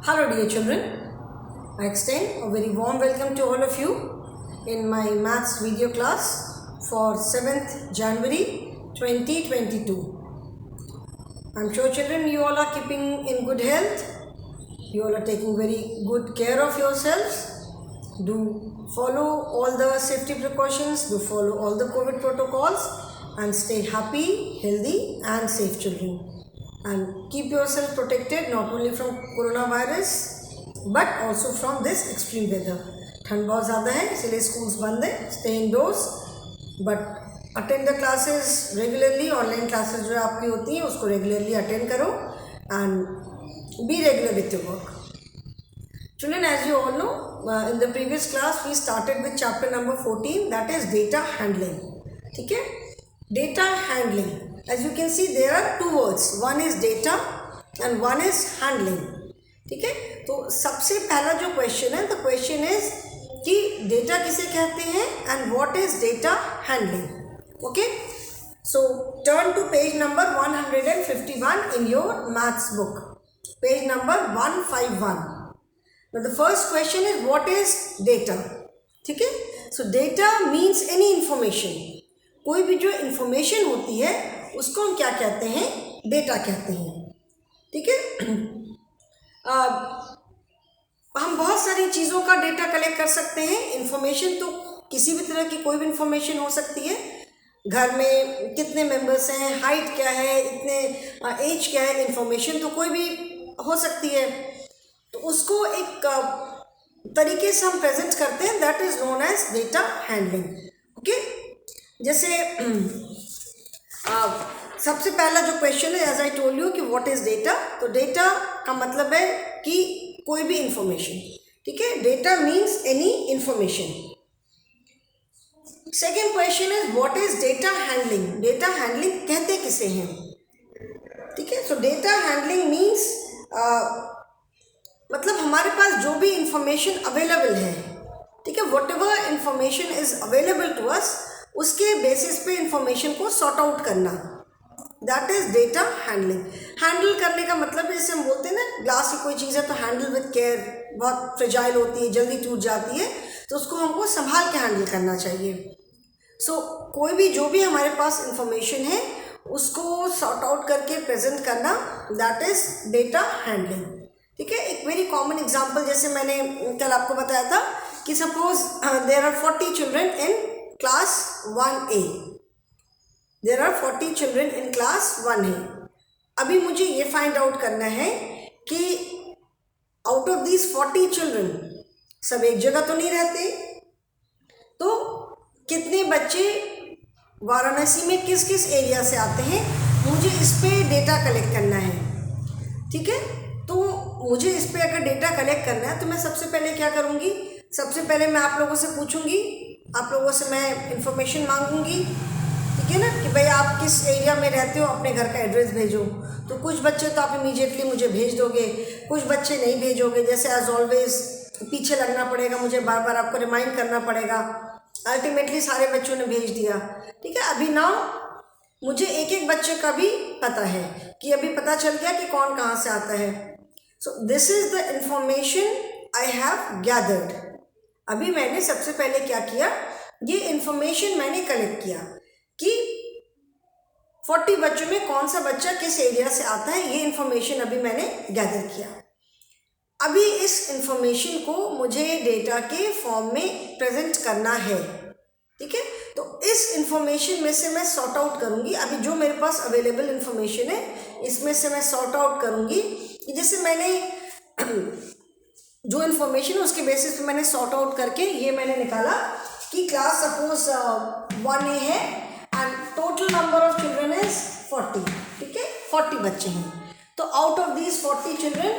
Hello dear children, I extend a very warm welcome to all of you in my maths video class for 7th January 2022. I'm sure children you all are keeping in good health, you all are taking very good care of yourselves. Do follow all the safety precautions, do follow all the COVID protocols and stay happy, healthy and safe children. And keep yourself protected not only from coronavirus but also from this extreme weather. ठंड बहुत ज़्यादा है इसलिए schools बंद है. Stay endorse but attend the classes regularly. Online classes जो आपकी होती हैं उसको रेगुलरली अटेंड करो and be regular with your work. Children, as you all know, in the previous class we started with chapter number 14, that is data handling. ठीक है, data handling. As you can see there are two words, one is data and one is handling. ठीक है, तो सबसे पहला जो question है, the question is कि डेटा किसे कहते हैं and what is data handling. Okay, so turn to page number 151 in your maths book, page number 151. Now the first question is what is data. ठीक है, so data means any information. कोई भी जो information होती है उसको हम क्या कहते हैं, डेटा कहते हैं. ठीक है, हम बहुत सारी चीज़ों का डेटा कलेक्ट कर सकते हैं. इंफॉर्मेशन तो किसी भी तरह की कोई भी इंफॉर्मेशन हो सकती है. घर में कितने मेंबर्स हैं, हाइट क्या है, इतने एज क्या है, इंफॉर्मेशन तो कोई भी हो सकती है. तो उसको एक तरीके से हम प्रेजेंट करते हैं, that is known as data handling. Okay, जैसे सबसे पहला जो क्वेश्चन है, एज आई टोल्ड यू कि व्हाट इज डेटा. तो डेटा का मतलब है कि कोई भी इंफॉर्मेशन. ठीक है, data means any information. Second question is what is data handling. Data handling कहते किसे हैं. ठीक है, सो डेटा हैंडलिंग मीन्स मतलब हमारे पास जो भी इंफॉर्मेशन अवेलेबल है, ठीक है, whatever information is available to us, उसके बेसिस पे इंफॉर्मेशन को सॉर्ट आउट करना, that is data handling. Handle करने का मतलब जैसे हम बोलते हैं ना, ग्लास की कोई चीज़ है तो हैंडल विद केयर, बहुत फ्रेजाइल होती है, जल्दी टूट जाती है, तो उसको हमको संभाल के हैंडल करना चाहिए. सो कोई भी जो भी हमारे पास इंफॉर्मेशन है उसको सॉर्ट आउट करके प्रेजेंट करना, दैट इज डेटा हैंडलिंग. ठीक है, एक वेरी कॉमन एग्जाम्पल जैसे मैंने कल आपको बताया था कि suppose there are 40 children in class 1A. There are 40 children in class 1A. अभी मुझे ये फाइंड आउट करना है कि आउट ऑफ दीज 40 चिल्ड्रन सब एक जगह तो नहीं रहते, तो कितने बच्चे वाराणसी में किस किस एरिया से आते हैं, मुझे इस पे डेटा कलेक्ट करना है. ठीक है, तो मुझे इस पे अगर डेटा कलेक्ट करना है तो मैं सबसे पहले क्या करूँगी, सबसे पहले मैं आप लोगों से पूछूंगी, आप लोगों से मैं इंफॉर्मेशन मांगूंगी. ठीक है ना, कि भाई आप किस एरिया में रहते हो, अपने घर का एड्रेस भेजो. तो कुछ बच्चे तो आप इमीडिएटली मुझे भेज दोगे, कुछ बच्चे नहीं भेजोगे. जैसे एज ऑलवेज पीछे लगना पड़ेगा, मुझे बार बार आपको रिमाइंड करना पड़ेगा. अल्टीमेटली सारे बच्चों ने भेज दिया. ठीक है, अभी नाउ मुझे एक एक बच्चे का भी पता है कि अभी पता चल गया कि कौन कहाँ से आता है. सो this is the information I have gathered. अभी मैंने सबसे पहले क्या किया, ये इंफॉर्मेशन मैंने कलेक्ट किया कि 40 बच्चों में कौन सा बच्चा किस एरिया से आता है, ये इंफॉर्मेशन अभी मैंने गैदर किया. अभी इस इंफॉर्मेशन को मुझे डेटा के फॉर्म में प्रेजेंट करना है. ठीक है, तो इस इंफॉर्मेशन में से मैं सॉर्ट आउट करूँगी. अभी जो मेरे पास अवेलेबल इंफॉर्मेशन है इसमें से मैं सॉर्ट आउट करूँगी कि जैसे मैंने जो इन्फॉर्मेशन है उसके बेसिस पे मैंने सॉर्ट आउट करके ये मैंने निकाला कि क्लास सपोज 1A है and total number of children is 40. ठीक है, 40 बच्चे हैं. तो आउट ऑफ दीज 40 चिल्ड्रन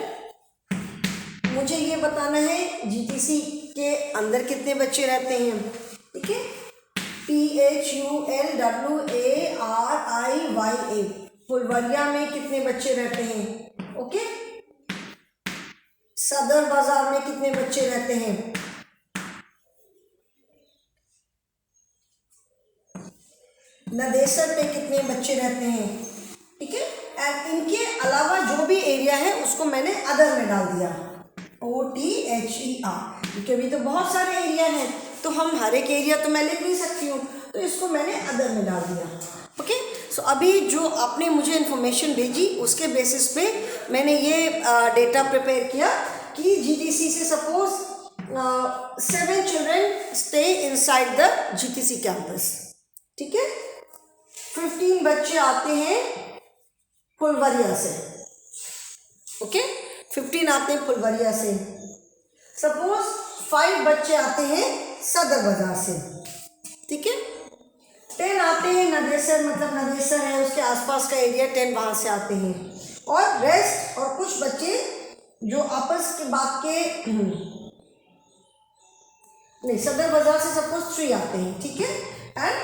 मुझे ये बताना है जीटीसी के अंदर कितने बच्चे रहते हैं. ठीक है, PHULWARIYA फुलवरिया में कितने बच्चे रहते हैं. ओके, सदर बाजार में कितने बच्चे रहते हैं, नदेसर में कितने बच्चे रहते हैं. ठीक है, एंड इनके अलावा जो भी एरिया है उसको मैंने अदर में डाल दिया, OTHER, क्योंकि अभी तो बहुत सारे एरिया हैं तो हम हर एक एरिया तो मैं लिख नहीं सकती हूँ, तो इसको मैंने अदर में डाल दिया। ओके, सो अभी जो आपने मुझे इन्फॉर्मेशन भेजी उसके बेसिस पे मैंने ये डेटा प्रिपेयर किया कि GTC से suppose 7 children stay inside the GTC campus, ठीक है। 15 बच्चे आते हैं फुलवरिया से, ओके, 15 आते हैं फुलवरिया से। सपोज 5 बच्चे आते हैं सदर बाजार से, ठीक है। 10 आते हैं नदेसर, मतलब नदेसर है उसके आसपास का एरिया, 10 वहाँ से आते हैं, और रेस्ट और कुछ बच्चे जो आपस के बात के नहीं, सदर बाजार से सपोज 3 आते हैं, ठीक है। एंड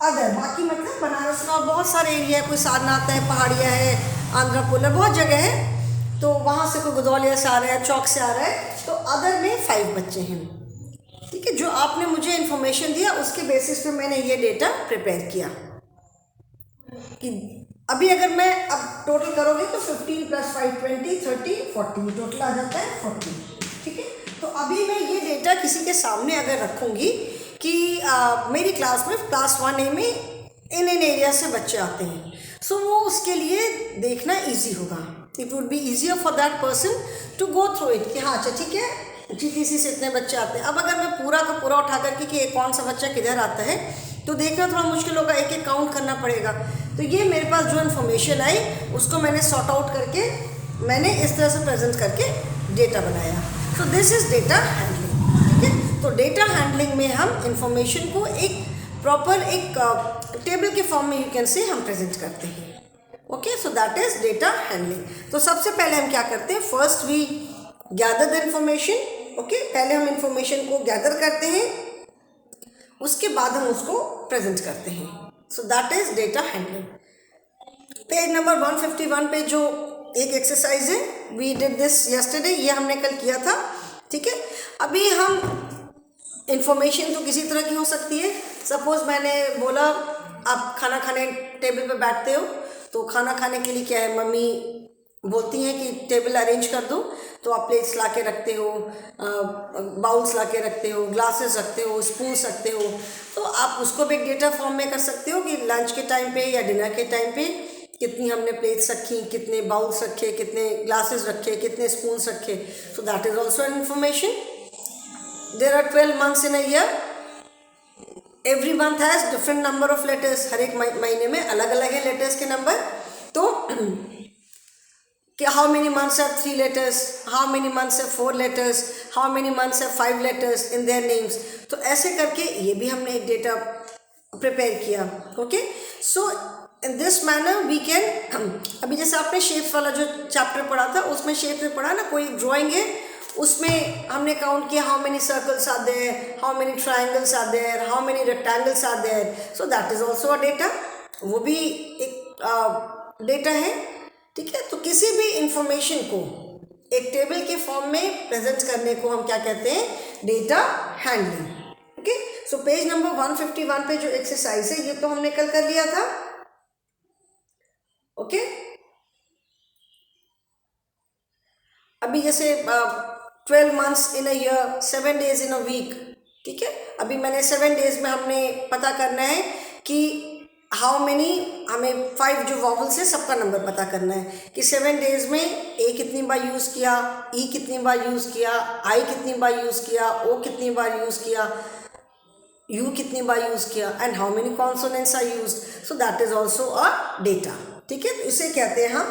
अदर बाकी मतलब बनारस में और बहुत सारे एरिया है, कोई सारनाथ है, पहाड़िया है, आंध्रापुर है, बहुत जगह है, तो वहाँ से कोई गुदौलिया से आ रहा है, चौक से आ रहा है, तो अदर में 5 बच्चे हैं, ठीक है। जो आपने मुझे इन्फॉर्मेशन दिया उसके बेसिस पे मैंने ये डेटा प्रिपेयर किया कि अभी अगर मैं अब टोटल करोगे तो 15 + 5 20 30 40 टोटल आ जाता है 40, ठीक है। तो अभी मैं ये डेटा किसी के सामने अगर रखूँगी कि मेरी क्लास में क्लास 1A में इन एरिया से बच्चे आते हैं, सो वो उसके लिए देखना ईजी होगा, it would be easier for that person to go through it कि हाँ अच्छा ठीक है GTC से इतने बच्चे आते हैं। अब अगर मैं पूरा का पूरा उठा करके कि कौन सा बच्चा किधर आता है तो देखना थोड़ा मुश्किल होगा, एक एक काउंट करना पड़ेगा। तो ये मेरे पास जो इन्फॉर्मेशन आई उसको मैंने सॉर्ट आउट करके मैंने इस तरह से प्रेजेंट करके डेटा बनाया। So this is data handling, ठीक है। तो डेटा हैंडलिंग में हम इंफॉर्मेशन को एक प्रॉपर एक टेबल के फॉर्म में यू कैन से हम प्रेजेंट करते हैं। Okay, so that is data handling. तो सबसे पहले हम क्या करते हैं, first we gather the information. Okay, पहले हम इंफॉर्मेशन को गैदर करते हैं, उसके बाद हम उसको प्रेजेंट करते हैं। सो that is data handling. Page number 151 पे जो एक एक्सरसाइज है, वी डिड दिस यस्टरडे, ये हमने कल किया था, ठीक है। अभी हम इंफॉर्मेशन तो किसी तरह की हो सकती है। सपोज मैंने बोला आप खाना खाने टेबल पे बैठते हो, तो खाना खाने के लिए क्या है, मम्मी बोलती हैं कि टेबल अरेंज कर दो, तो आप प्लेट्स ला के रखते हो, बाउल्स ला के रखते हो, ग्लासेस रखते हो, स्पून्स रखते हो। तो आप उसको भी एक डेटा फॉर्म में कर सकते हो कि लंच के टाइम पे या डिनर के टाइम पे कितनी हमने प्लेट्स रखी, कितने बाउल्स रखे, कितने ग्लासेस रखे, कितने स्पून्स रखे। So that is also an information. There are 12 months in a year, every month has different number of letters, हर एक महीने में अलग अलग है लेटर्स के नंबर। तो कि how many months have 3 letters, how many months have 4 letters, how many months have 5 letters in their names. तो ऐसे करके ये भी हमने एक डेटा प्रिपेयर किया। Okay, so in this manner we can, अभी जैसे आपने शेप्स वाला जो चैप्टर पढ़ा था उसमें शेप्स में पढ़ा ना, कोई ड्राइंग है उसमें हमने काउंट किया how many circles are there, how many triangles are there, how many rectangles are there. So that is also a data, वो भी एक डेटा है, ठीक है। तो किसी भी इंफॉर्मेशन को एक टेबल के फॉर्म में प्रेजेंट करने को हम क्या कहते हैं, data handling. Okay, so page number 151 पे जो एक्सरसाइज है ये तो हमने कल कर लिया था। ओके, अभी जैसे 12 months in a year, 7 days in a week, ठीक है। अभी मैंने 7 days में हमने पता करना है कि हाउ मेनी, हमें 5 जो वॉवल्स है सबका नंबर पता करना है कि 7 days में ए कितनी बार यूज़ किया, ई कितनी बार यूज़ किया, आई कितनी बार यूज़ किया, ओ कितनी बार यूज़ किया, यू कितनी बार यूज़ किया, and how many consonants are used. So that is also a data, ठीक है। तो इसे कहते हैं हम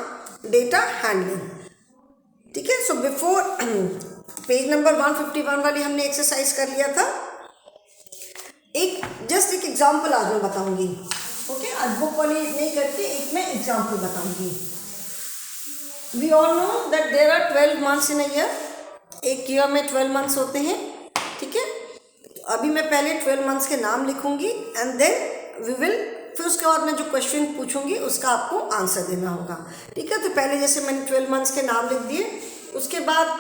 डेटा हैंडलिंग, ठीक है। सो बिफोर पेज नंबर 151 वाली हमने एक्सरसाइज कर लिया था। एक जस्ट एक एग्जाम्पल आज मैं बताऊंगी। ओके, आज बुक वाली नहीं करती, एक मैं एग्जाम्पल बताऊंगी। We all know that there are 12 months in a year, एक ईयर में 12 मंथ्स होते हैं, ठीक है। तो अभी मैं पहले 12 मंथ्स के नाम लिखूंगी एंड देन वी विल, फिर उसके बाद मैं जो क्वेश्चन पूछूंगी उसका आपको आंसर देना होगा, ठीक है। तो पहले जैसे मैंने 12 मंथ्स के नाम लिख दिए, उसके बाद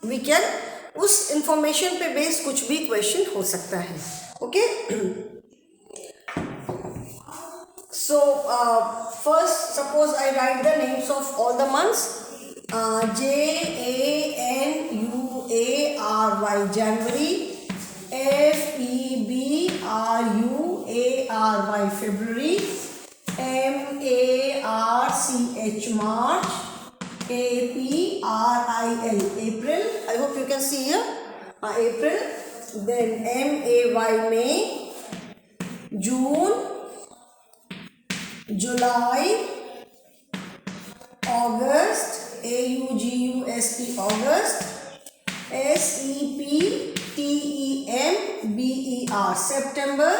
वी कैन उस इंफॉर्मेशन पे बेस्ड कुछ भी क्वेश्चन हो सकता है। Okay, So first, suppose I write the names of all the months. January, January. February, February. March. April. I hope you can see here. April. Then May. June. July. August. August. September.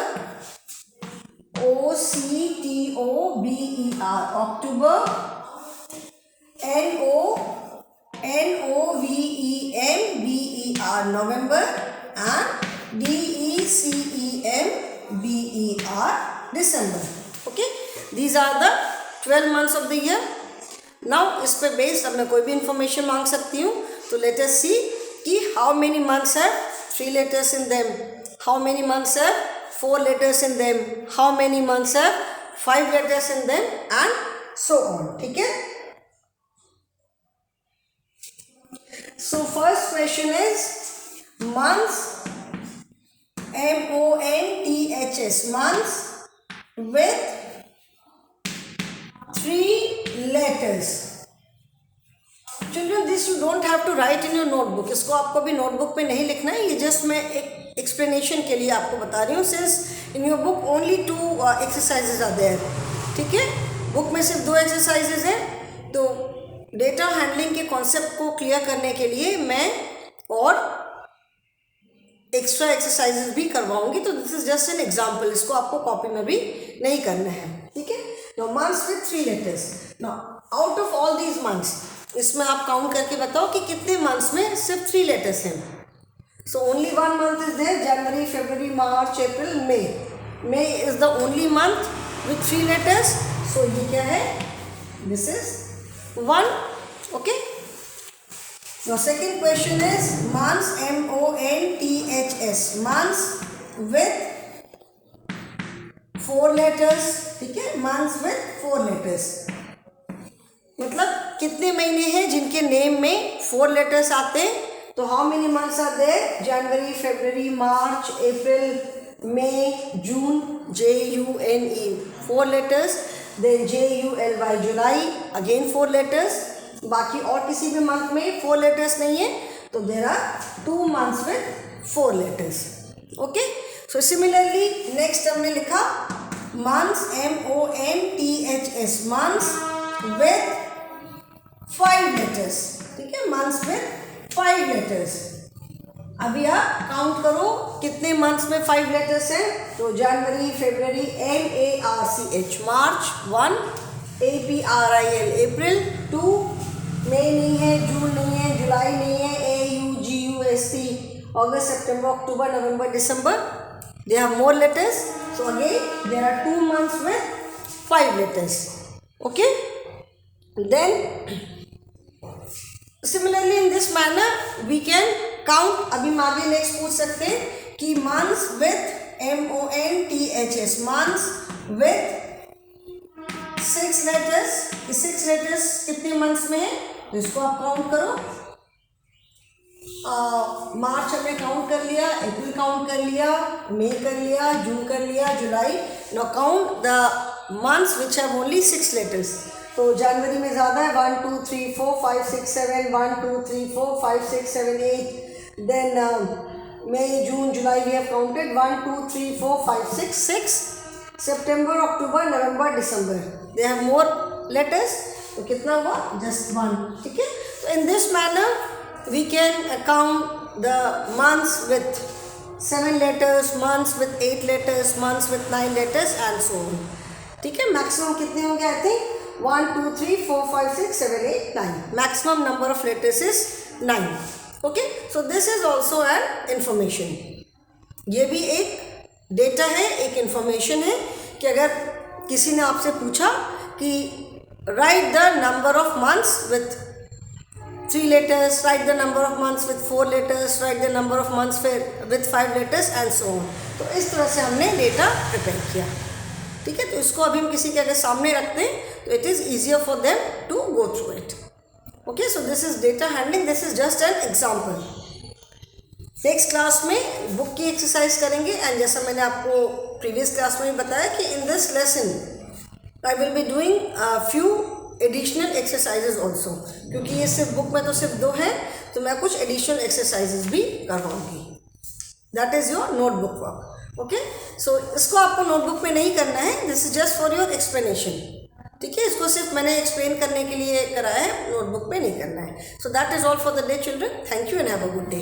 October. November. And December. Okay, these are the 12 months of the year. Now इस पे based अब मैं कोई भी information मांग सकती हूँ. तो लेट अस सी कि how many months have 3 letters in them, how many months have 4 letters in them, how many months have 5 letters in them, and so on. ठीक है. So first question is months, months, months with 3 letters. Children, this you don't have to write in your notebook. इसको आपको भी notebook पे नहीं लिखना है. ये जस्ट मैं एक एक्सप्लेनेशन के लिए आपको बता रही हूँ. Since in your book only 2 exercises are there. ठीक है, बुक में सिर्फ 2 exercises हैं. तो डेटा हैंडलिंग के कॉन्सेप्ट को क्लियर करने के लिए मैं और एक्स्ट्रा एक्सरसाइजेज भी करवाऊंगी. तो this is just an example. इसको आपको कॉपी में भी नहीं करना है. ठीक है. Now months with 3 letters. Now out of all these months, इसमें आप काउंट करके बताओ कि कितने मंथ्स में सिर्फ 3 letters हैं. So only 1 month is there. जनवरी, फरवरी, मार्च, अप्रैल, मई. May is the only month with 3 letters. सो ये क्या है? This is 1. Okay. Now second question is months, months, months with 4 letters. ठीक है, months with 4 letters. मतलब कितने महीने हैं जिनके नेम में 4 letters आते हैं. तो how many months are there? January, February, March, April, May, June. JUNE 4 letters. Then JULY July, again 4 letters. बाकी और किसी भी मंथ में 4 letters नहीं है. तो there are 2 months with 4 letters. Okay. So similarly next हमने लिखा months, months with 5 letters. ठीक है, months with 5 letters. अभी आप काउंट करो कितने मंथ्स में 5 letters हैं. तो जनवरी, फरवरी, मार्च 1, अप्रैल अप्रैल 2, मई नहीं है, जून नहीं है, जुलाई नहीं है, AUGUST, अगस्त, सितंबर, अक्टूबर, नवंबर, दिसंबर. They have more letters. So again there are 2 months with 5 letters. Okay. Then similarly in this manner we can count. अभी हम आगे नेक्स्ट पूछ सकते हैं कि months with months with 6 letters. 6 letters कितने मंथ्स में है? तो इसको आप काउंट करो. मार्च हमने काउंट कर लिया, अप्रैल काउंट कर लिया, मई कर लिया, जून कर लिया, जुलाई. Now count the months which have only 6 letters. तो जनवरी में ज़्यादा है, 1 2 3 4 5 6 7, 1 2 3 4 5 6 7 8. Then May, June, July we have counted 1 2 3 4 5 6. सितंबर, अक्टूबर, नवंबर, दिसंबर, दे हैव मोर लेटर्स. तो कितना हुआ? जस्ट 1. ठीक है. तो in this manner we can count the months with 7 letters, months with 8 letters, months with 9 letters and so on. ठीक है. मैक्सिमम कितने होंगे? I think 1 2 3 4 5 6 7 8 9. Maximum number of letters is 9. Okay. So this is also an information. ये भी एक data है, एक information है कि अगर किसी ने आपसे पूछा कि right the number of months with 3 letters, write the number of months with 4 letters, write the number of months with 5 letters and so on. तो इस तरह से हमने डेटा प्रिपेयर किया. ठीक है, तो इसको अभी हम किसी के अगर सामने रखते हैं तो it is easier for them to go through it. Okay, so this is data handling, this is just an example. Next class में बुक की एक्सरसाइज करेंगे. एंड जैसा मैंने आपको प्रीवियस क्लास में भी बताया कि in this lesson I will be doing few additional exercises also, क्योंकि ये सिर्फ बुक में तो सिर्फ 2 हैं, तो मैं कुछ एडिशनल एक्सरसाइजेज भी करवाऊँगी. That is your notebook work. Okay, so इसको आपको नोटबुक में नहीं करना है, this is just for your explanation. ठीक है, इसको सिर्फ मैंने एक्सप्लेन करने के लिए कराया है, नोटबुक में नहीं करना है. So that is all for the day children. Thank you and have a good day.